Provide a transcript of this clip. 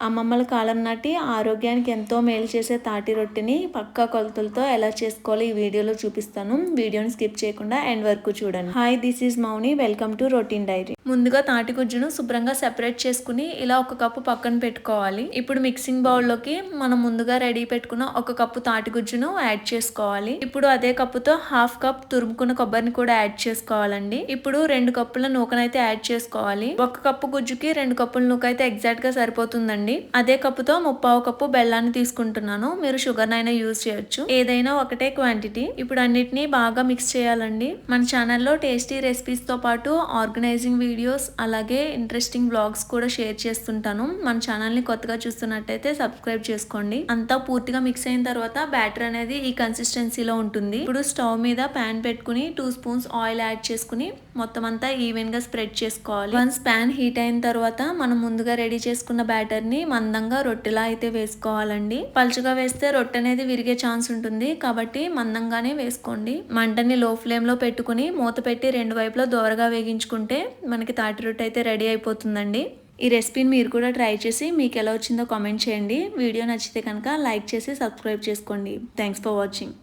అమ్మమ్మల కాలం నాటి ఆరోగ్యానికి ఎంతో మేలు చేసే తాటి రొట్టెని పక్కా కొలతలతో ఎలా చేసుకోవాలో ఈ వీడియోలో చూపిస్తాను. వీడియోని స్కిప్ చేయకుండా ఎండ్ వరకు చూడండి. Hi, this is Mouni. Welcome to routine diary. ముందుగా తాటి గుజ్జును శుభ్రంగా సెపరేట్ చేసుకుని ఇలా ఒక కప్పు పక్కన పెట్టుకోవాలి. ఇప్పుడు మిక్సింగ్ బౌల్లోకి మనం ముందుగా రెడీ పెట్టుకున్న ఒక కప్పు తాటి గుజ్జును యాడ్ చేసుకోవాలి. ఇప్పుడు అదే కప్పుతో హాఫ్ కప్ తురుముకున్న కొబ్బరిని కూడా యాడ్ చేసుకోవాలండి. ఇప్పుడు 2 కప్పుల నూకనైతే యాడ్ చేసుకోవాలి. ఒక కప్పు గుజ్జుకి 2 కప్పుల నూక అయితే ఎగ్జాక్ట్ గా సరిపోతుందండి. అదే కప్పుతో 3/4 కప్పు బెల్లాన్ని తీసుకుంటున్నాను. మీరు షుగర్ నైనా యూజ్ చేయొచ్చు, ఏదైనా ఒకటే క్వాంటిటీ. ఇప్పుడు అన్నిటినీ బాగా మిక్స్ చేయాలండి. మన ఛానల్లో టేస్టీ రెసిపీస్ తో పాటు ఆర్గనైజింగ్ వీడియోస్ అలాగే ఇంట్రెస్టింగ్ బ్లాగ్స్ కూడా షేర్ చేస్తుంటాను. మన ఛానల్ ని కొత్తగా చూస్తున్నట్టయితే సబ్స్క్రైబ్ చేసుకోండి. అంతా పూర్తిగా మిక్స్ అయిన తర్వాత బ్యాటర్ అనేది ఈ కన్సిస్టెన్సీలో ఉంటుంది. ఇప్పుడు స్టవ్ మీద ప్యాన్ పెట్టుకుని 2 స్పూన్స్ ఆయిల్ యాడ్ చేసుకుని మొత్తం అంతా ఈవెన్ గా స్ప్రెడ్ చేసుకోవాలి. వన్స్ ప్యాన్ హీట్ అయిన తర్వాత మనం ముందుగా రెడీ చేసుకున్న బ్యాటర్ ని మందంగా రొట్టెలా అయితే వేసుకోవాలండి. పలుచగా వేస్తే రొట్టె అనేది విరిగే ఛాన్స్ ఉంటుంది కాబట్టి మందంగానే వేసుకోండి. మంటని లో ఫ్లేమ్ లో పెట్టుకుని మూత పెట్టి 2 వైపులా దోరగా వేగించుకుంటే మనకి తాటి రొట్టె అయితే రెడీ అయిపోతుందండి. ఈ రెసిపీని మీరు కూడా ట్రై చేసి మీకు ఎలా వచ్చిందో కామెంట్ చేయండి. వీడియో నచ్చితే కనుక లైక్ చేసి సబ్స్క్రైబ్ చేసుకోండి. Thanks for watching.